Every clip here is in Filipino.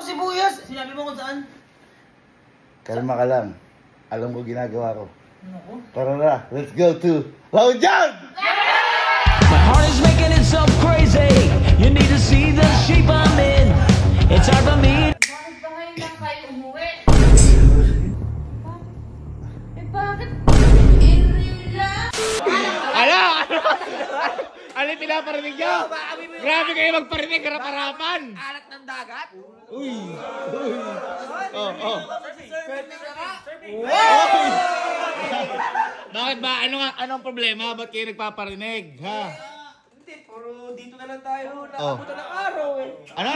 bawang sibuyas? Sinabi mo kung saan? Kalma ka lang. Alam ko ginagawa ko. Tara na, let's go to Laujan! My heart is making itself crazy. You need to see the shape I'm in. It's hard for me. Bakit ba ngayon lang kayo umuwi? Bakit? Ano yung pinaparinig nyo? Grabe kayo magparinig, harap-harapan! Alat ng dagat? Uy! Oh. Bakit ba? Anong problema? Ba't kayo nagpaparinig? Ha? Hindi, puro dito na lang tayo. Oh. Naabutan ng araw eh. Ano?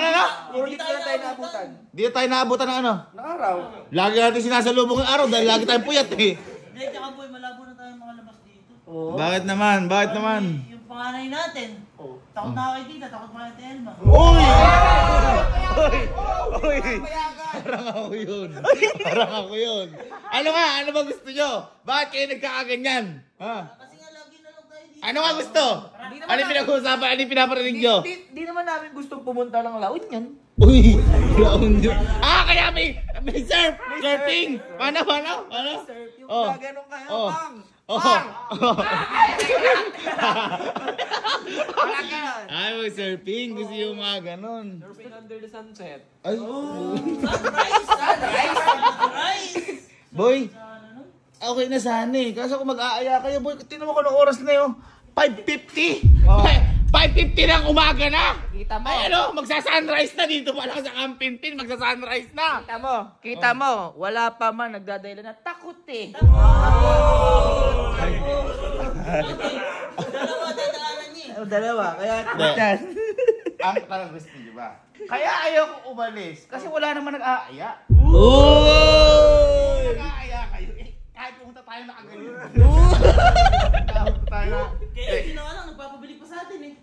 Puro dito na lang tayo naabutan. Di tayo naabutan ng ano? Ng araw. Lagi natin sinasalubong ng araw dahil lagi tayong puyat eh. Hindi, tsaka boy, malabo na tayong makalabas dito. Oo. Bakit naman? Yung panganay natin. Takot na kayo dito, takot pa natin Elma. Uy! Parang ako yun. Ano nga? Ano ba gusto nyo? Bakit kayo nagkakaganyan? Ha? Kasi nga lagi na lang tayo dito. Ano nga gusto? Ano yung pinag-uusapan? Ano yung pinaparinig nyo? Di naman namin gustong pumunta ng La Union. Uy! Laon yun. Kaya may surfing! Paano? Yung Oh. gaganong kayo, Oh. bang! Ay, mag-surfing. Gusto yung mga ganon. Surfing under the sunset. Ay. Sunrise! Boy, okay na sana eh. Kaso kung mag-aaya kayo, boy, tinan mo ko ng oras na yun. 5:50! 5:50 ng umaga na! Kita mo. Ay ano, magsa-sunrise na dito pa lang sa Campintin, magsa-sunrise na! Kita mo, wala pa man nagdadahilan na takot eh. Dalawa, dadaanan niya eh. Dalawa, kaya Ang talagang gusto niyo ba? Kaya ayoko umalis, kasi wala naman nag-aaya. Nag-aaya kayo eh. Kahit pumunta tayo na kagaling. Pumunta tayo na. Kaya sino ka lang, nagpapabili pa sa atin eh.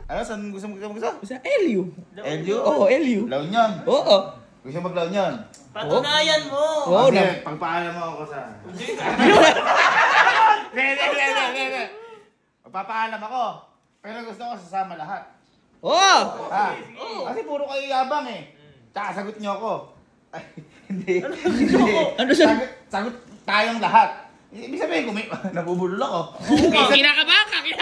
Ano, saan gusto mo gusto? sa Elio. Elio? Oo, Elio. La Union. Oo. Gusto mo mag-La Union? Patunayan mo! Oo, Sige, pagpaalam mo ako sa... Hindi. Magpapaalam ako. Pero gusto ko sasama lahat. Oo. Ha? Kasi puro kayo yabang eh. Tsaka sagot niyo ako. Ay, hindi. Ano siya? Sagot tayong lahat. Ibig sabihin, kung may... Nabubulol ako. Kinakabahan ka. Ibig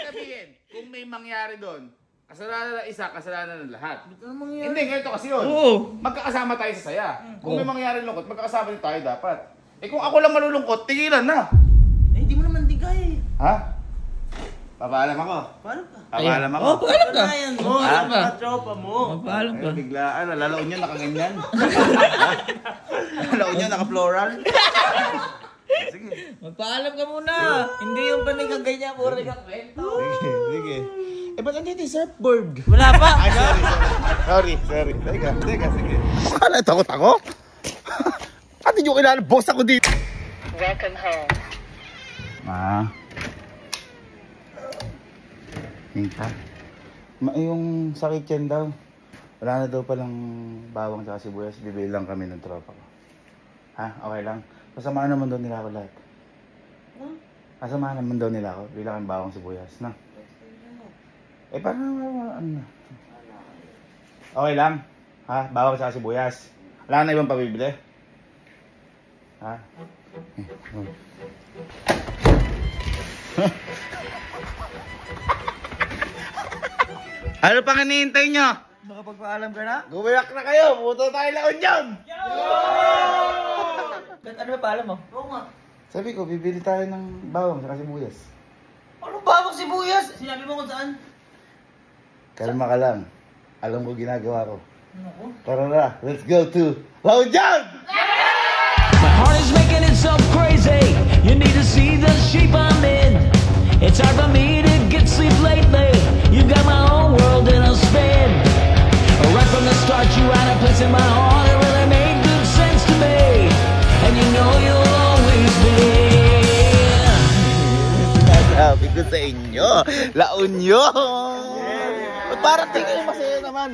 sabihin, kung may mangyari doon, kasalanan ng isa, kasalanan ng lahat. Hindi, ganito kasi yun. Oo. Magkakasama tayo sa saya. Kung may mangyari lungkot, magkakasama din tayo dapat. Eh kung ako lang malulungkot, tigilan na. Eh, hindi mo naman di kaya eh. Ha? Papaalam ako. Paano ka? Papaalam ako. Paalam ka. Patunayan mo, Ha? sa mga tropa mo. Paalam ka. Ay, biglaan, lalaon niya nakaganyan. Lalaon niya naka-floral. Sige. Magpaalam ka muna. Hindi yung panigagay puro nagkakwento. Sige. Eh, ba't andito yung surfboard? Wala pa. Ay, sorry. Teka, sige. Akala, takot ako? Pati nyo kilala, boss ako dito. Welcome home. Hinta. Yung sa kitchen daw. Wala na daw palang bawang tsaka sibuyas. Bibili lang kami ng tropa ko. Ha? Okay lang? Pasamaan naman daw nila ako lahat. Pasamaan naman daw nila ako. Bili lang kami bawang sibuyas. Na? Eh, parang ano? Okay lang? Ha? Bawang tsaka sibuyas. Wala na ibang pabibili? Ha? Ano pang hinihintay nyo? Nakapagpaalam ka na? Gumayak na kayo! Puto tayo laon dyan! Ano ba paalam mo? Oo nga. Sabi ko, bibili tayo ng bawang sa sibuyas. Ano bawang sibuyas? Sinabi mo kung saan? Kalma ka lang. Alam ko ginagawa ko. Tara na, let's go to Laujan! My heart is making itself crazy. You need to see the shape I'm in. It's hard for me to get sleep lately. You got my whole world in a spin. Right from the start, you had a place in my heart. It really made good sense to me. And you know you'll always be. Sinasabi ko sa inyo, La Union! Parang tingin masaya naman.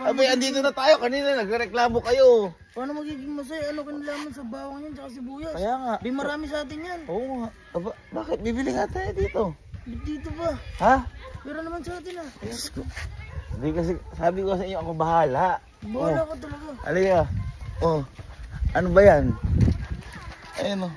Abay, andito na tayo. Kanina nagreklamo kayo. Paano magiging masaya? Ano kanilaman sa bawang yan tsaka sibuyas? Kaya nga. Di marami sa atin yan. Oo nga. Aba, bakit? Bibili nga tayo dito. Dito ba? Ha? Pero naman sa atin ah. Diyos ko. Hindi kasi, sabi ko sa inyo, ako bahala. Bahala ka talaga. Halika. Oh. Ano ba yan? Ayun oh.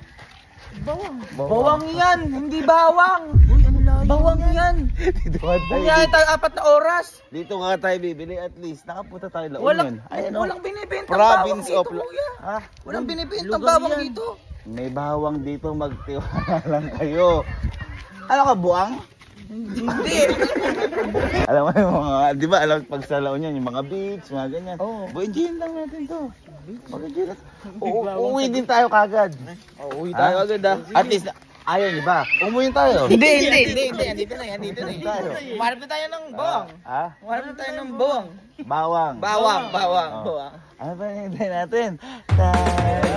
Bawang yan, hindi bawang. Uy, ano layo? Bawang yan. Dito nga tayo. Kunyari tayo 4 na oras. Dito nga tayo bibili at least. Nakapunta tayo La Union. Walang binibentang Province bawang of dito, kuya. Ha? Walang binibentang bawang dito. May bawang dito, magtiwala lang kayo. Ano ka, buang? Hindi. Alam mo yung mga, di ba, alam pag sa La Union, yung mga beach, mga ganyan. Oo. Enjoyin lang natin to. Mag-enjoy lang. Uuwi din tayo kagad. Uwi tayo agad ah. At least, ayaw niyo ba? Umuwi tayo. Hindi. Andito na yan. Tayo. Umarap na tayo ng bawang. Ha? Umarap na tayo ng bawang. Bawang. Bawang. Ano ba yung hintay natin? Tayo.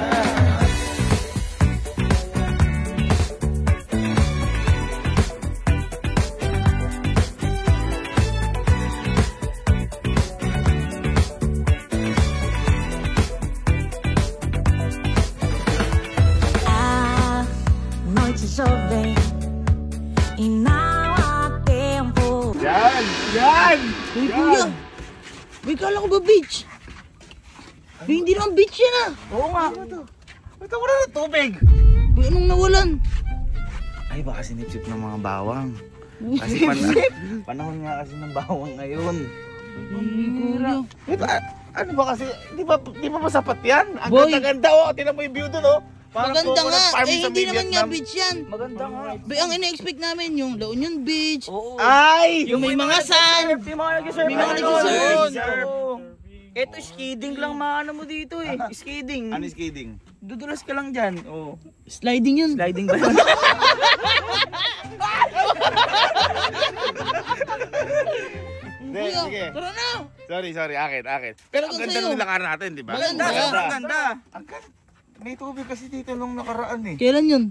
A noite jovem e não há tempo. Uy, kuya. Uy, kala ko ba beach? Uy, hindi naman beach yan ah. Oo nga. Ito ko na ng tubig. Uy, anong nawalan? Ay, baka sinipsip ng mga bawang. Kasi panahon nga kasi ng bawang ngayon. Uy, kuya. Ano ba kasi, di ba masapat yan? Ang Boy. ganda-ganda oh, tinan mo yung view dun oh. Maganda nga. Hindi naman nga beach yan. Maganda nga. Ba, ang ina-expect namin yung La Union Beach. Oo. Ay! Yung may mga sand. Yung mga nag-surf. May mga nag-surf. Ito, skidding lang maano mo dito eh. Skidding. Ano is kidding? Dudulas ka lang dyan. Oo. Sliding yun. Sliding ba yun? Hindi, Kuya, sige. tara na. Sorry, akit. Pero ang Kung ganda sa'yo. ng lakaran natin, di ba? Maganda. Ang ganda. May tubig kasi dito nung nakaraan eh. Kailan yun?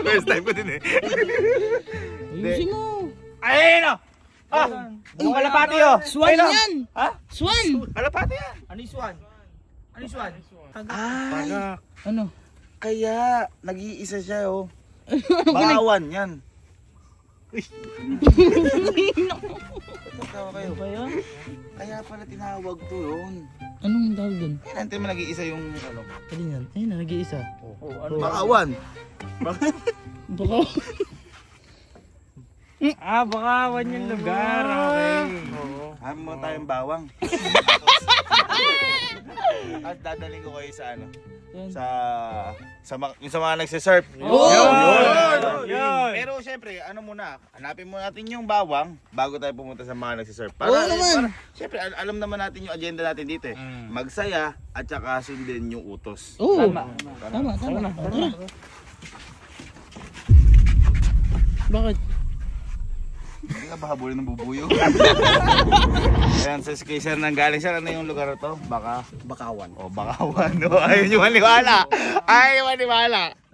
First time ko din eh. Ayusin mo. Ayun o! Yung kalapati o! Swan yan. Ha? Swan. Kalapati yan. Ano yung swan? Ano yung swan? Ay, Ano? kaya nag-iisa siya oh. Bakawan yan. Tatawa kayo. Kaya pala tinawag to yun. Anong tawag doon? Yan, natin mo nag-iisa yung ano. Alin yan? Ayun na, nag-iisa. Bakawan. Baka. Bakawan yung lugar. Okay. Hamin mo tayong bawang. At dadaling ko kayo sa ano. Sa mga nagsisurf. Yun! Pero syempre, ano muna, hanapin muna natin yung bawang bago tayo pumunta sa mga nagsisurf. Oo naman. Syempre, alam naman natin yung agenda natin dito eh. Magsaya at saka sundin yung utos. Oo. Tama. Tama. Tara. Bakit? Hindi ka ba habulin ng bubuyo? Ayan, sa kay sir nang galing. Sir, ano yung lugar na to? Bakawan. Oh, Bakawan. Oh, ayun yung maniwala.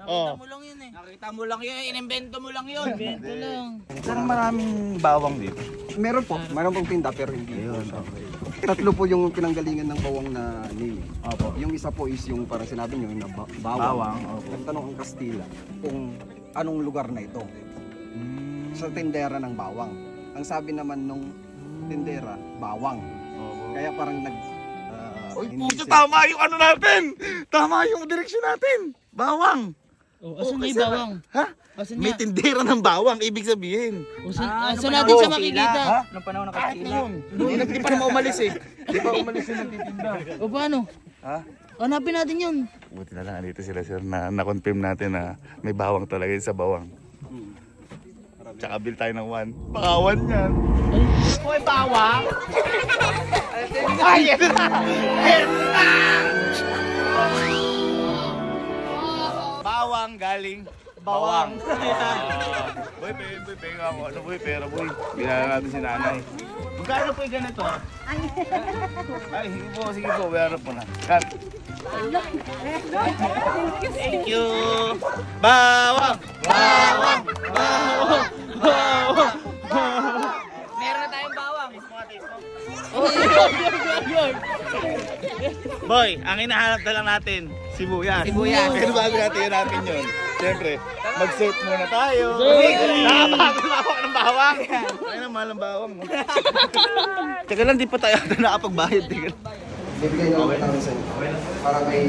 Oh. Mo lang yun eh. Nakita mo lang yun, inimbento mo lang yun. Bento lang. Sir, maraming bawang dito. Meron pong tinda pero hindi po. Tatlo po yung pinanggalingan ng bawang na name. Opo. Yung isa po is yung parang sinabi nyo, yung bawang. Nagtanong ang Kastila kung anong lugar na ito. Sa tindera ng bawang. Ang sabi naman nung tindera, bawang. Kaya parang Uy, hindi puto, siya- tama yung ano natin. Tama yung direksyon natin. Bawang. Oh, asan na yung kasi- bawang? Ha? Asan May na? tindera ng bawang, ibig sabihin. Asan natin siya makikita? Nung panahon ng Kahit Kastila. yun. Hindi pa naman umalis eh. Hindi pa umalis yung nagtitinda. O paano? Ha? Hanapin natin yun. Buti na lang dito sila sir na-confirm natin na may bawang talaga yun sa bawang. Tsaka bill tayo ng 1. Bakawan yan. Uy, bawang! Ay, yan na! Yan na! Bawang galing. Bawang. Boy, penga mo. Ano boy, pera boy. Binala natin si nanay. Magkano po yung ganito? Ay, sige po, bayaran po na. Cut. Thank you. Bawang! Bawang! Bawang! Bawang! Meron na tayong bawang. Boy, ang hinahanap na lang natin, sibuyas. Sibuyas. Pero bago natin yun, siyempre, Mag-set muna tayo. Nakapagod ng bawang. Ay na, mahal ang bawang. Teka lang, di pa tayo nakapagbayad. Teka lang. Bibigyan nyo ang namin sa inyo. Para may...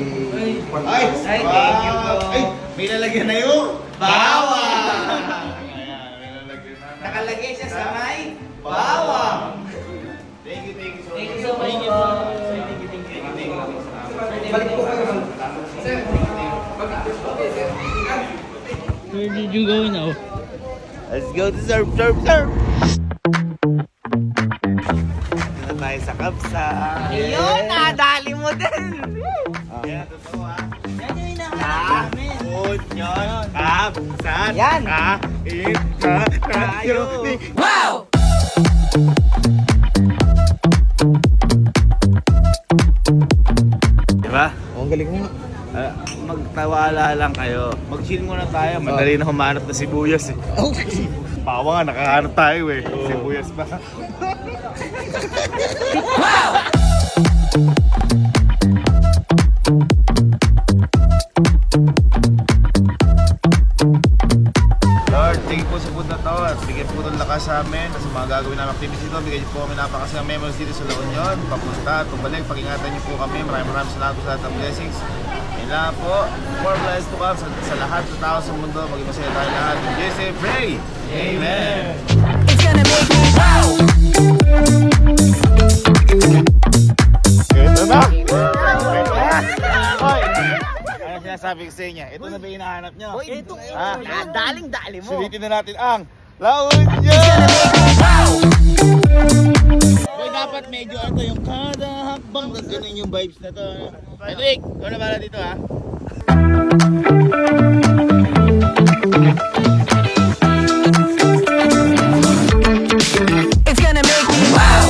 Ay, thank you po. Ay, may lalagyan na yung bawang. Nakalagay siya sa may bawang. Thank you so much. Thank you so much. Thank you. Balik po kayo. Sir, Where did you go now? Let's go to serve. Dito na tayo sa Kapsa. Ayun, nadali mo din. Yan, totoo ha. Yan yung hinahanap namin. Yun, Kapsa. Yan. Kain na tayo. Wow! Diba? ang galing mo. Magtawala lang kayo. Mag-chill muna tayo. Madali na humanap na sibuyas eh. Pawa nga, nakahanap tayo eh. Sibuyas ba? Lord, thank you po sa punta to at bigyan po ng lakas sa amin sa mga gagawin namin activities dito. Bigyan niyo po kami napakasayang memories dito sa La Union. Papunta at pabalik, pag-ingatan niyo po kami. Maraming salamat po sa lahat ng blessings. Yan lang po, more blessed to come sa lahat ng tao sa mundo. Maging masaya tayo lahat. In Jesus' name, pray! Amen! It's gonna make me wow. Ito na! Hoy! Ano sinasabi ko sa inyo? Ito na ba hinahanap nyo? Hoy, dito. Ha? Daling-dali mo. Sulitin na natin ang La Union! Hoy, dapat medyo ano yung kada hakbang. Ganun yung vibes na to. Edric, ikaw na bala dito ha? It's gonna make me wow.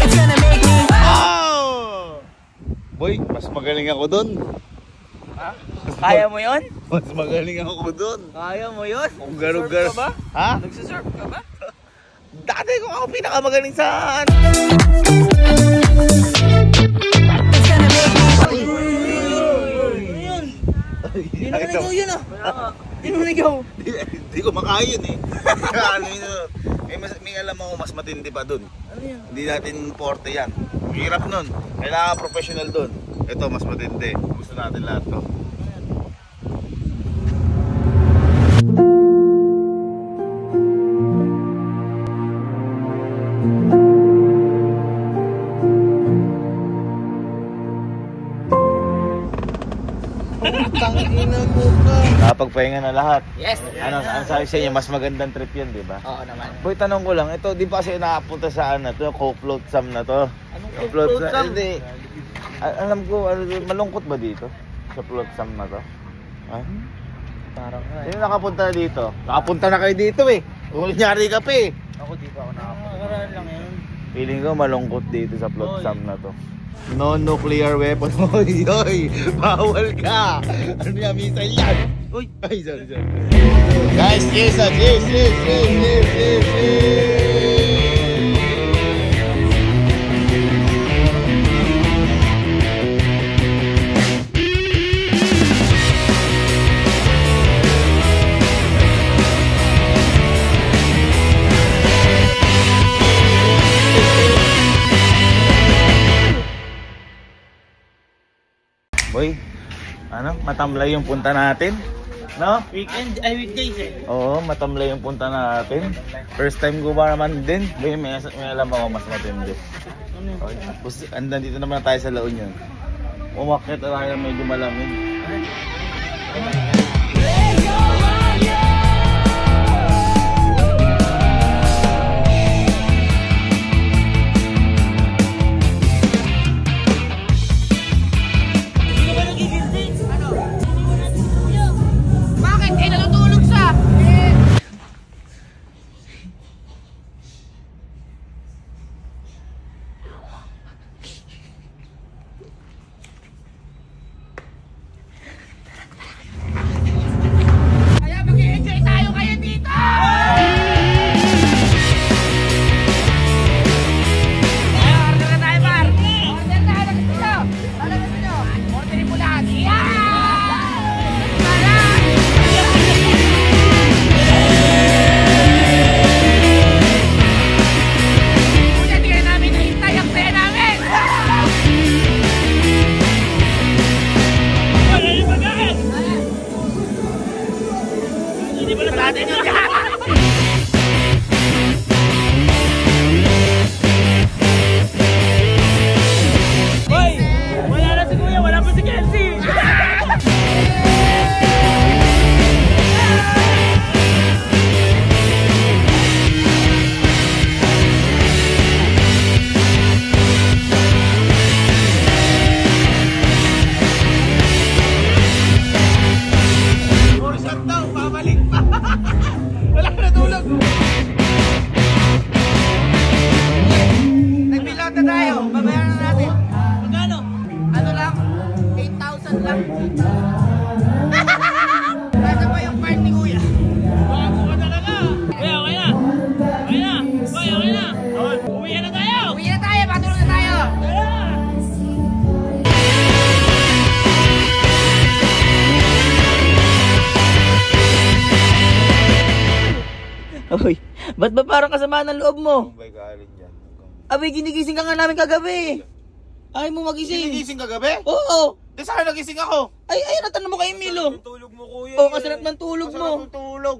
It's gonna make me Oh! Boy, mas magaling ako dun. Kaya mo yun? Mas magaling ako dun. Kaya mo yun? Kung garo-garo. Surf ka ba? Ha? Nagsisurf ka ba? Dati ko ako pinakamagaling sa It's gonna make me Hindi naman ikaw yun ah. Hindi naman ikaw. Hindi ko makaya yun eh. Ano yun? May alam ako mas matindi pa dun. Ano yan? Hindi natin porte yan. Hirap nun. Kailangan professional dun. Ito mas matindi. Gusto natin lahat to. Nakapagpahinga na lahat. Yes. Ano sabi sa inyo, mas magandang trip yun, di ba? Oo naman. Boy, tanong ko lang, ito, di ba kasi nakapunta saan na to? Co-float Sam na to? Anong Float float Sam? sam? Hindi. Alam ko, malungkot ba dito? Sa float Sam na to? Ha? Parang nga. Sino nakapunta dito? Nakapunta na kayo dito eh. Kung kunyari ka pa eh. Ako di pa ako nakapunta. Lang yun. Feeling ko malungkot dito sa float Sam na to. No-nuclear weapon. Hoy, hoy! Bawal ka! Ano yan? Missile yan! Uy! Ay, sorry. Guys, cheers! Cheers! Boy, ano? Matamlay yung punta natin. No? Weekdays eh. Oo, matamlay yung punta natin. First time ko ba naman din? Boy, may alam ako mas matindi. Andan dito naman tayo sa La Union. Umakyat tayo medyo malamig. Bakit? Eh, natutulog siya. Natulog daw, babalik pa. Wala na natulog. Nagbilot na tayo, babayaran na natin. Magkano? Ano lang? 8,000 lang. Nasa pa yung part ni Kuya? Bago ka talaga. Kuya, okay na. Okay na. Kuya, okay na. Uwi na tayo. Uwi na tayo, patulog na tayo. Uy, ba't ba parang kasama ng loob mo? May galing dyan. Abay, ginigising ka nga namin kagabi. Ayaw mo magising. Ginising kagabi? Oo. Di saan nagising ako? Ay, natanong mo kay Milo. Tulog mo kuya. Oo, kasarap ng tulog mo. Kasarap ng tulog.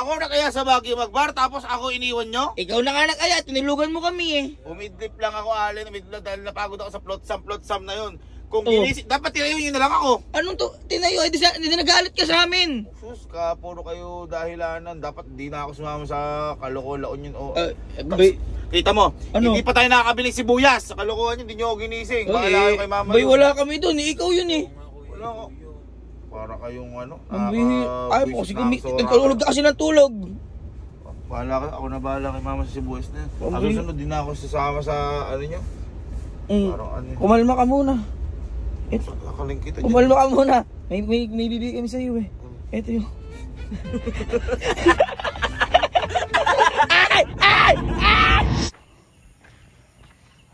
Ako na kaya sa Baguio magbar, tapos ako iniwan nyo? Ikaw na nga kaya, tinilugan mo kami eh. Umidlip lang ako, Alin. Umidlip lang dahil napagod ako sa plotsam na yun. Kung Oo. ginising, dapat tinayo nyo na lang ako. Anong to? Tinayo, hindi nagalit ka sa amin. Sus ka, puro kayo dahilanan. Dapat di na ako sumama sa kalokolaon yun. Kita mo, Ano? hindi pa tayo nakakabiling sibuyas. Sa kalokohan yun, hindi nyo ako ginising. Baka kayo kay mama Bay, yun. wala kami doon. Ikaw yun eh. Wala ako. Para kayong ano. Ay, po, sige, nagkalulog ka kasi ng tulog. Bahala ka, ako na bahala kay mama sa sibuyas na. Ang Ang susunod din na ako sasama sa ano nyo. Parang ano yun. Kumalma ka muna. Kakaling kita dyan. Kumalma ka muna. May bibigay kami sa iyo eh. Ito yun.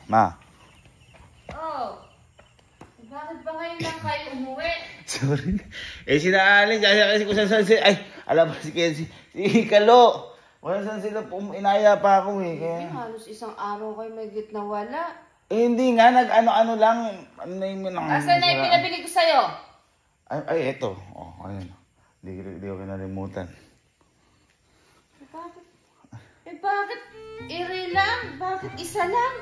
Ma. Oh. Bakit ba ngayon lang kayo umuwi? Sorry. Sinaaling kasi kung saan ay, alam mo si Kalo. Wala saan sila, inaya pa ako eh. Kaya... Halos isang araw kayo may git na wala. hindi nga, nag-ano-ano lang. Ano na yung minang... Asan na yung pinabili ko sa'yo? Ay, eto. Oh, ayun. Di ko kinalimutan. Bakit? Iri lang? Bakit isa lang?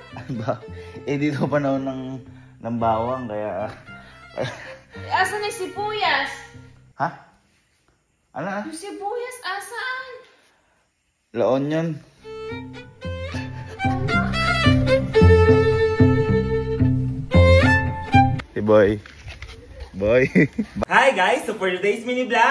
Ba? Dito panahon ng bawang, kaya... Asan na yung sibuyas? Ha? Ano na? Yung sibuyas, asan? Laon yun. Si Boy. Hi guys! So for today's mini vlog,